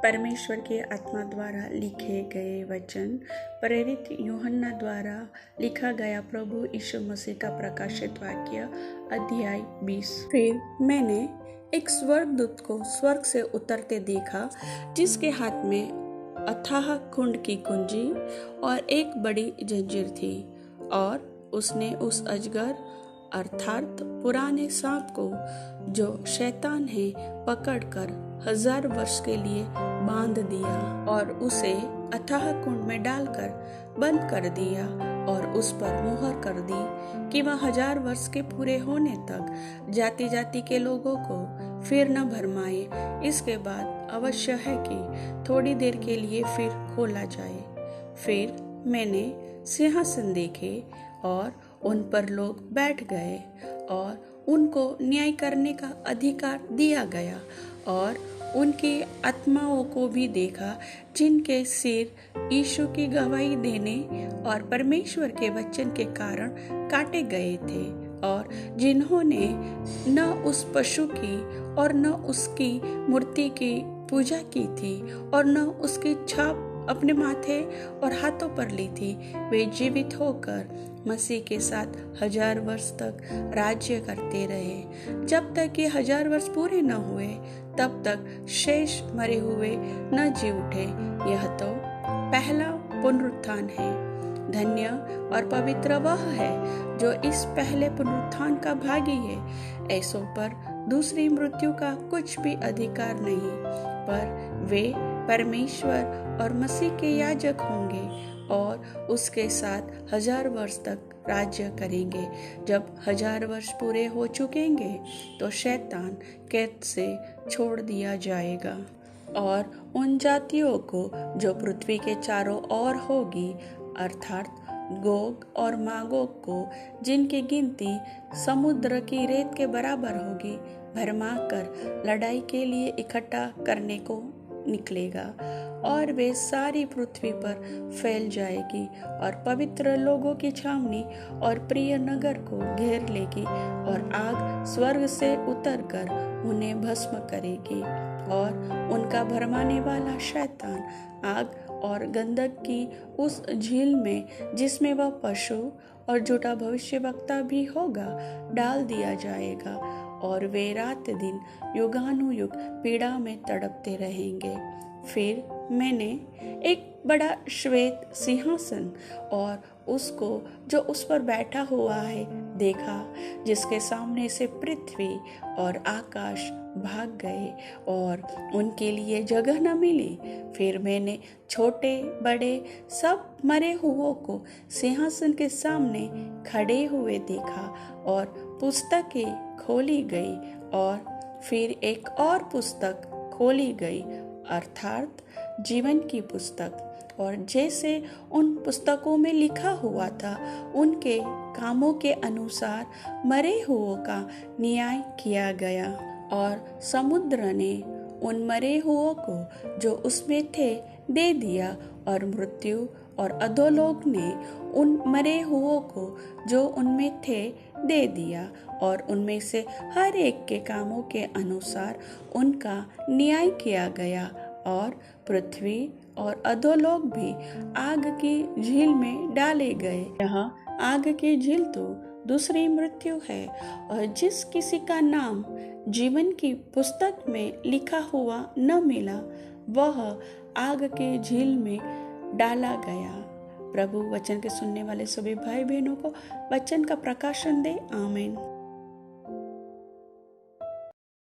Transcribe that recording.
परमेश्वर के आत्मा द्वारा लिखे गए वचन प्रेरित यूहन्ना द्वारा लिखा गया प्रभु यीशु मसीह का प्रकाशित वाक्य अध्याय 20। फिर मैंने एक स्वर्गदूत को स्वर्ग से उतरते देखा, जिसके हाथ में अथाह कुंड की कुंजी और एक बड़ी जंजीर थी, और उसने उस अजगर अर्थात पुराने सांप को, जो शैतान है, पकड़कर 1000 वर्ष के लिए बांध दिया और उसे अथाह कुंड में डालकर बंद कर दिया और उस पर मुहर कर दी कि वह 1000 वर्ष के पूरे होने तक जाति जाति के लोगों को फिर न भरमाए। इसके बाद अवश्य है कि थोड़ी देर के लिए फिर खोला जाए। फिर मैंने सिंहासन देखे और उन पर लोग बैठ गए और उनको न्याय करने का अधिकार दिया गया, और उनकी आत्माओं को भी देखा, जिनके सिर यीशु की गवाही देने और परमेश्वर के वचन के कारण काटे गए थे, और जिन्होंने न उस पशु की और न उसकी मूर्ति की पूजा की थी और न उसकी छाप अपने माथे और हाथों पर ली थी, वे जीवित होकर मसीह के साथ 1000 वर्ष तक राज्य करते रहे। जब तक ये 1000 वर्ष पूरे न हुए, तब तक शेष मरे हुए न जी उठे। यह तो पहला पुनरुत्थान है। धन्य और पवित्र वह है जो इस पहले पुनरुत्थान का भागी है। ऐसों पर दूसरी मृत्यु का कुछ भी अधिकार नहीं, पर वे परमेश्वर और मसीह के याजक होंगे और उसके साथ 1000 वर्ष तक राज्य करेंगे। जब 1000 वर्ष पूरे हो चुकेंगे तो शैतान कैद से छोड़ दिया जाएगा, और उन जातियों को जो पृथ्वी के चारों ओर होगी, अर्थात गोग और मागोग को, जिनकी गिनती समुद्र की रेत के बराबर होगी, भरमा कर लड़ाई के लिए इकट्ठा करने को निकलेगा, और वे सारी पृथ्वी पर फैल जाएगी और पवित्र लोगों की छावनी और प्रिय नगर को घेर लेगी, और आग स्वर्ग से उतरकर उन्हें भस्म करेगी, और उनका भरमाने वाला शैतान आग और गंधक की उस झील में, जिसमें वह पशु और झूठा भविष्यवक्ता भी होगा, डाल दिया जाएगा, और वे रात दिन युगानुयुग पीड़ा में तड़पते रहेंगे। फिर मैंने एक बड़ा श्वेत सिंहासन और उसको जो उस पर बैठा हुआ है देखा, जिसके सामने से पृथ्वी और आकाश भाग गए और उनके लिए जगह न मिली। फिर मैंने छोटे बड़े सब मरे हुओं को सिंहासन के सामने खड़े हुए देखा, और पुस्तकें खोली गई, और फिर एक और पुस्तक खोली गई, अर्थात जीवन की पुस्तक, और जैसे उन पुस्तकों में लिखा हुआ था, उनके कामों के अनुसार मरे हुओं का न्याय किया गया। और समुद्र ने उन मरे हुओं को जो उसमें थे दे दिया, और मृत्यु और अधोलोक ने उन मरे हुओं को जो उनमें थे दे दिया, और उनमें से हर एक के कामों के अनुसार उनका न्याय किया गया, और पृथ्वी और अधोलोक भी आग की झील में डाले गए। यहाँ आग की झील तो दूसरी मृत्यु है, और जिस किसी का नाम जीवन की पुस्तक में लिखा हुआ न मिला, वह आग की झील में डाला गया। प्रभु वचन के सुनने वाले सभी भाई बहनों को वचन का प्रकाशन दे। आमीन।